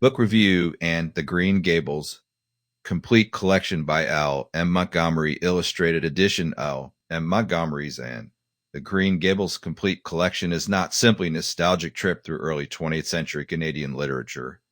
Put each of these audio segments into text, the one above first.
Book review and The Green Gables, complete collection by L. M. Montgomery, illustrated edition L. M. Montgomery's Anne. The Green Gables complete collection is not simply a nostalgic trip through early 20th century Canadian literature.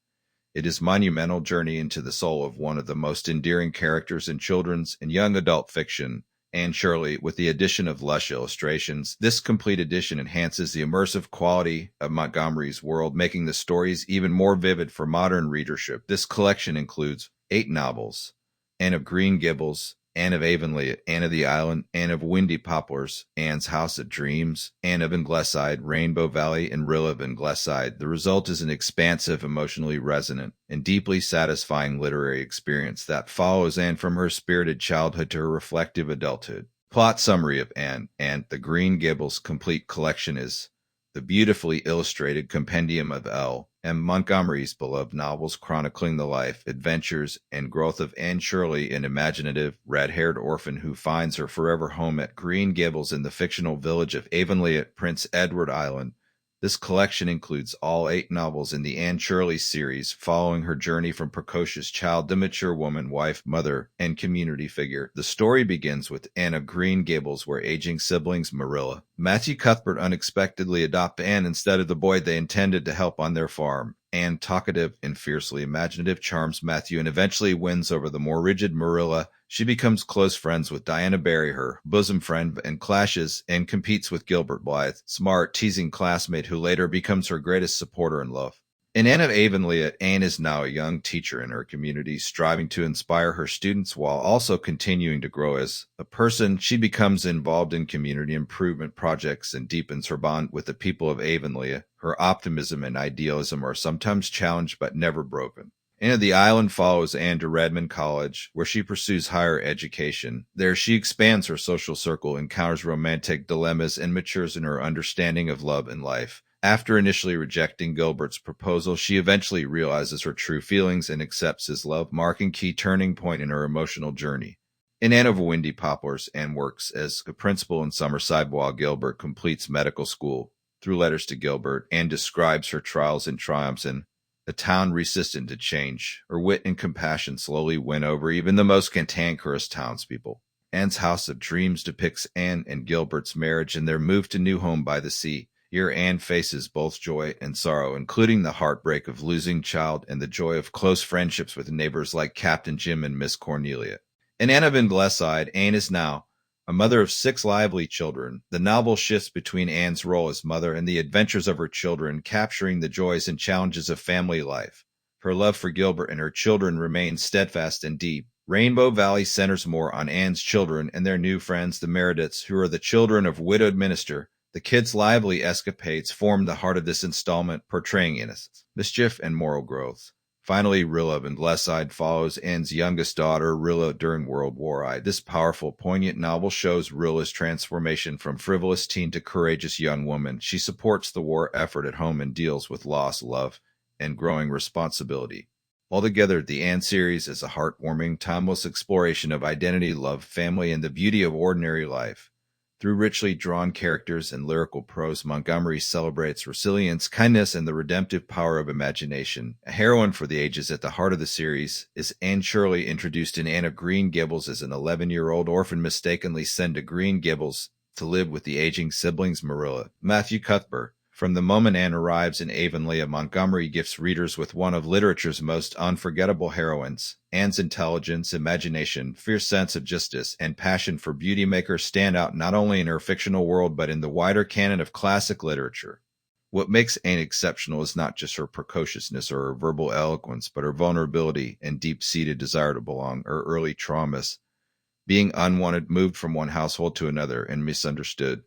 It is a monumental journey into the soul of one of the most endearing characters in children's and young adult fiction, Anne Shirley. With the addition of lush illustrations, this complete edition enhances the immersive quality of Montgomery's world, making the stories even more vivid for modern readership. This collection includes 8 novels: Anne of Green Gables, Anne of Avonlea, Anne of the Island, Anne of Windy Poplars, Anne's House of Dreams, Anne of Ingleside, Rainbow Valley, and Rilla of Ingleside. The result is an expansive, emotionally resonant, and deeply satisfying literary experience that follows Anne from her spirited childhood to her reflective adulthood. Plot summary of Anne and The Green Gables complete collection is the beautifully illustrated compendium of L. M. Montgomery's beloved novels chronicling the life, adventures, and growth of Anne Shirley, an imaginative, red-haired orphan who finds her forever home at Green Gables in the fictional village of Avonlea at Prince Edward Island. This collection includes all 8 novels in the Anne Shirley series, following her journey from precocious child to mature woman, wife, mother, and community figure. The story begins with Anne of Green Gables, where aging siblings Rilla, Matthew Cuthbert unexpectedly adopt Anne instead of the boy they intended to help on their farm. Anne, talkative and fiercely imaginative, charms Matthew and eventually wins over the more rigid Rilla. She becomes close friends with Diana Barry, her bosom friend, and clashes and competes with Gilbert Blythe, smart, teasing classmate who later becomes her greatest supporter in love. In Anne of Avonlea, Anne is now a young teacher in her community, striving to inspire her students while also continuing to grow as a person. She becomes involved in community improvement projects and deepens her bond with the people of Avonlea. Her optimism and idealism are sometimes challenged but never broken. Anne of the Island follows Anne to Redmond College, where she pursues higher education. There she expands her social circle, encounters romantic dilemmas, and matures in her understanding of love and life. After initially rejecting Gilbert's proposal, she eventually realizes her true feelings and accepts his love, marking a key turning point in her emotional journey. In Anne of Windy Poplars, Anne works as a principal in Summerside while Gilbert completes medical school. Through letters to Gilbert, Anne describes her trials and triumphs in a town resistant to change. Her wit and compassion slowly win over even the most cantankerous townspeople. Anne's House of Dreams depicts Anne and Gilbert's marriage and their move to new home by the sea. Here Anne faces both joy and sorrow, including the heartbreak of losing child and the joy of close friendships with neighbors like Captain Jim and Miss Cornelia. In Anne of Ingleside, Anne is now a mother of 6 lively children. The novel shifts between Anne's role as mother and the adventures of her children, capturing the joys and challenges of family life. Her love for Gilbert and her children remains steadfast and deep. Rainbow Valley centers more on Anne's children and their new friends, the Merediths, who are the children of widowed minister. The kids' lively escapades form the heart of this installment, portraying innocence, mischief, and moral growth. Finally, Rilla of Ingleside follows Anne's youngest daughter, Rilla, during World War I. This powerful, poignant novel shows Rilla's transformation from frivolous teen to courageous young woman. She supports the war effort at home and deals with loss, love, and growing responsibility. Altogether, the Anne series is a heartwarming, timeless exploration of identity, love, family, and the beauty of ordinary life. Through richly drawn characters and lyrical prose, Montgomery celebrates resilience, kindness, and the redemptive power of imagination. A heroine for the ages at the heart of the series is Anne Shirley, introduced in Anne of Green Gables as an 11-year-old orphan mistakenly sent to Green Gables to live with the aging siblings Rilla. Matthew Cuthbert. From the moment Anne arrives in Avonlea, Montgomery gifts readers with one of literature's most unforgettable heroines. Anne's intelligence, imagination, fierce sense of justice, and passion for beauty make her stand out not only in her fictional world but in the wider canon of classic literature. What makes Anne exceptional is not just her precociousness or her verbal eloquence, but her vulnerability and deep-seated desire to belong, her early traumas, being unwanted, moved from one household to another, and misunderstood,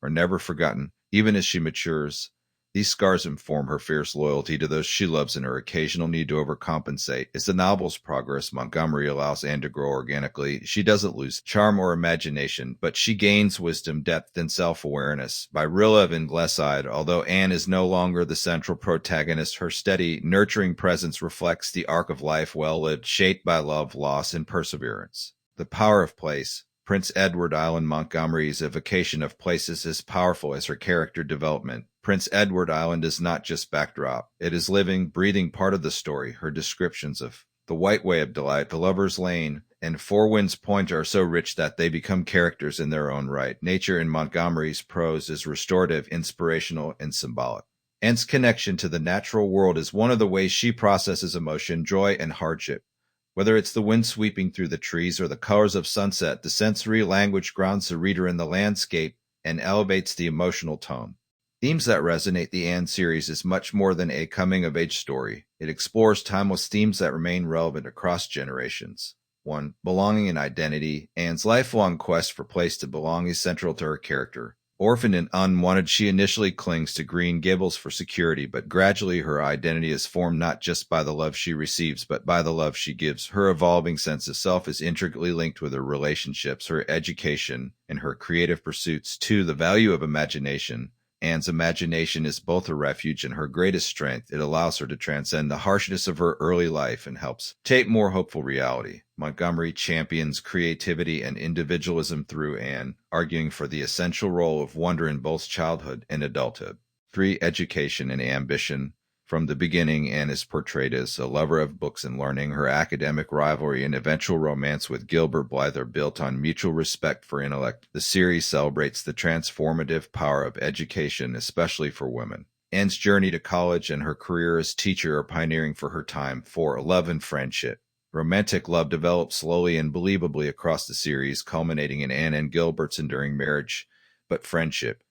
are never forgotten. Even as she matures, these scars inform her fierce loyalty to those she loves and her occasional need to overcompensate. As the novel's progress, Montgomery allows Anne to grow organically. She doesn't lose charm or imagination, but she gains wisdom, depth, and self-awareness. By Rilla of Ingleside, although Anne is no longer the central protagonist, her steady, nurturing presence reflects the arc of life well lived, shaped by love, loss, and perseverance. The power of place. Prince Edward Island, Montgomery's evocation of place is as powerful as her character development. Prince Edward Island is not just backdrop. It is living, breathing part of the story. Her descriptions of the White Way of Delight, the Lover's Lane, and Four Winds Point are so rich that they become characters in their own right. Nature in Montgomery's prose is restorative, inspirational, and symbolic. Anne's connection to the natural world is one of the ways she processes emotion, joy, and hardship. Whether it's the wind sweeping through the trees or the colors of sunset, the sensory language grounds the reader in the landscape and elevates the emotional tone. Themes that resonate. The Anne series is much more than a coming-of-age story. It explores timeless themes that remain relevant across generations. 1. Belonging and identity. Anne's lifelong quest for place to belong is central to her character. Orphaned and unwanted, she initially clings to Green Gables for security, but gradually her identity is formed not just by the love she receives, but by the love she gives. Her evolving sense of self is intricately linked with her relationships, her education, and her creative pursuits. 2. The value of imagination. Anne's imagination is both a refuge and her greatest strength. It allows her to transcend the harshness of her early life and helps shape more hopeful reality. Montgomery champions creativity and individualism through Anne, arguing for the essential role of wonder in both childhood and adulthood. 3. Education and ambition. From the beginning, Anne is portrayed as a lover of books and learning. Her academic rivalry and eventual romance with Gilbert Blythe are built on mutual respect for intellect. The series celebrates the transformative power of education, especially for women. Anne's journey to college and her career as teacher are pioneering for her time. 4. Love and friendship. Romantic love develops slowly and believably across the series, culminating in Anne and Gilbert's enduring marriage. But friendship,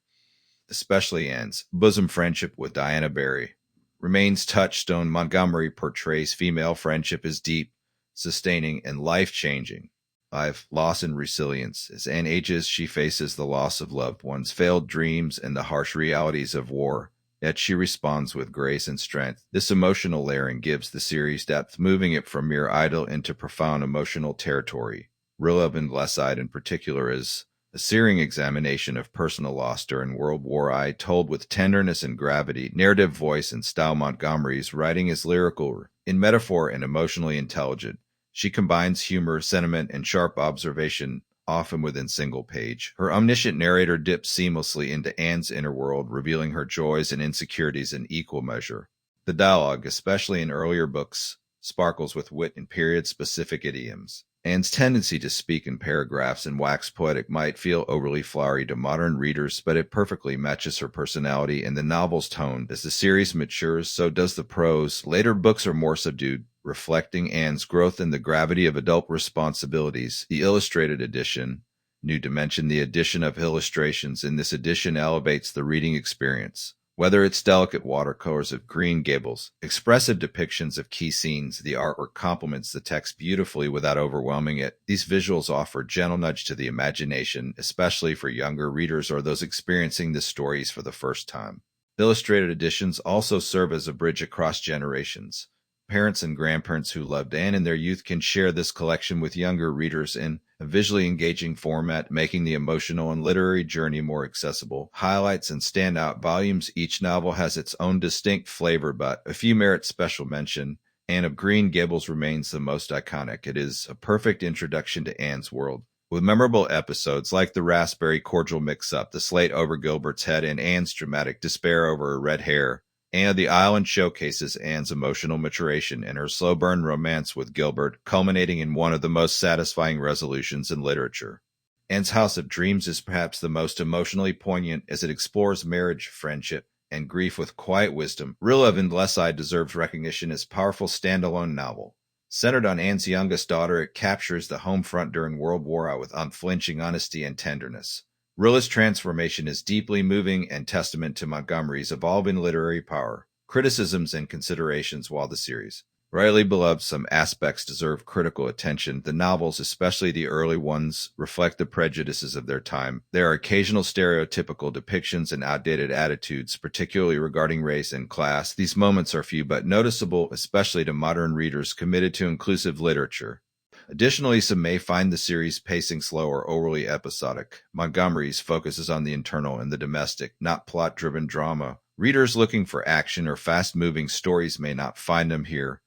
especially Anne's bosom friendship with Diana Barry, remains touchstone. Montgomery portrays female friendship as deep, sustaining, and life-changing. 5. Loss and resilience. As Anne ages, she faces the loss of loved ones, failed dreams, and the harsh realities of war. Yet she responds with grace and strength. This emotional layering gives the series depth, moving it from mere idyll into profound emotional territory. Rilla of Ingleside, in particular, is a searing examination of personal loss during World War I, told with tenderness and gravity, narrative voice, and style. Montgomery's writing is lyrical, in metaphor, and emotionally intelligent. She combines humor, sentiment, and sharp observation, often within single page. Her omniscient narrator dips seamlessly into Anne's inner world, revealing her joys and insecurities in equal measure. The dialogue, especially in earlier books, sparkles with wit and period-specific idioms. Anne's tendency to speak in paragraphs and wax poetic might feel overly flowery to modern readers, but it perfectly matches her personality and the novel's tone. As the series matures, so does the prose. Later books are more subdued, reflecting Anne's growth and the gravity of adult responsibilities. The illustrated edition, new dimension. The addition of illustrations in this edition elevates the reading experience. Whether it's delicate watercolors of Green Gables, expressive depictions of key scenes, the artwork complements the text beautifully without overwhelming it. These visuals offer a gentle nudge to the imagination, especially for younger readers or those experiencing the stories for the first time. Illustrated editions also serve as a bridge across generations. Parents and grandparents who loved Anne in their youth can share this collection with younger readers in a visually engaging format, making the emotional and literary journey more accessible. Highlights and standout volumes. Each novel has its own distinct flavor, but a few merit special mention. Anne of Green Gables remains the most iconic. It is a perfect introduction to Anne's world, with memorable episodes like the raspberry cordial mix-up, the slate over Gilbert's head, and Anne's dramatic despair over her red hair. Anne of the Island showcases Anne's emotional maturation and her slow-burn romance with Gilbert, culminating in one of the most satisfying resolutions in literature. Anne's House of Dreams is perhaps the most emotionally poignant as it explores marriage, friendship, and grief with quiet wisdom. Rilla of Ingleside deserves recognition as a powerful standalone novel. Centered on Anne's youngest daughter, it captures the home front during World War I with unflinching honesty and tenderness. Rilla's transformation is deeply moving and testament to Montgomery's evolving literary power. Criticisms and considerations. While the series, rightly beloved, some aspects deserve critical attention. The novels, especially the early ones, reflect the prejudices of their time. There are occasional stereotypical depictions and outdated attitudes, particularly regarding race and class. These moments are few but noticeable, especially to modern readers committed to inclusive literature. Additionally, some may find the series pacing slow or overly episodic. Montgomery's focuses on the internal and the domestic, not plot-driven drama. Readers looking for action or fast-moving stories may not find them here.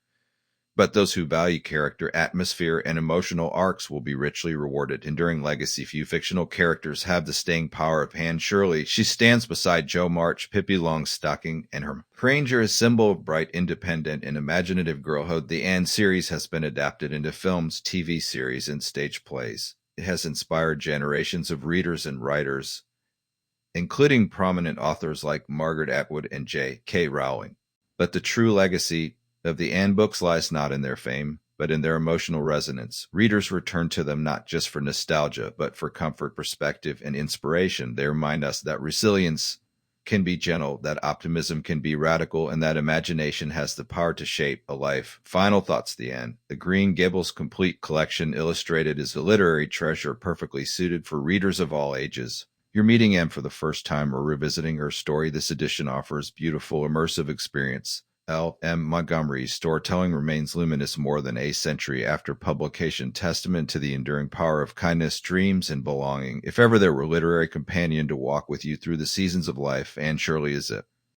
But those who value character, atmosphere, and emotional arcs will be richly rewarded. Enduring legacy. Few fictional characters have the staying power of Anne Shirley. She stands beside Jo March, Pippi Longstocking, and Hermione Granger, a symbol of bright, independent, and imaginative girlhood. The Anne series has been adapted into films, TV series, and stage plays. It has inspired generations of readers and writers, including prominent authors like Margaret Atwood and J.K. Rowling. But the true legacy of the Anne books lies not in their fame, but in their emotional resonance. Readers return to them not just for nostalgia, but for comfort, perspective, and inspiration. They remind us that resilience can be gentle, that optimism can be radical, and that imagination has the power to shape a life. Final thoughts, the Anne. The Green Gables Complete Collection Illustrated is a literary treasure perfectly suited for readers of all ages. You're meeting Anne for the first time or revisiting her story. This edition offers beautiful, immersive experience. L.M. Montgomery's storytelling remains luminous more than a century after publication, testament to the enduring power of kindness, dreams, and belonging. If ever there were a literary companion to walk with you through the seasons of life, Anne Shirley is it.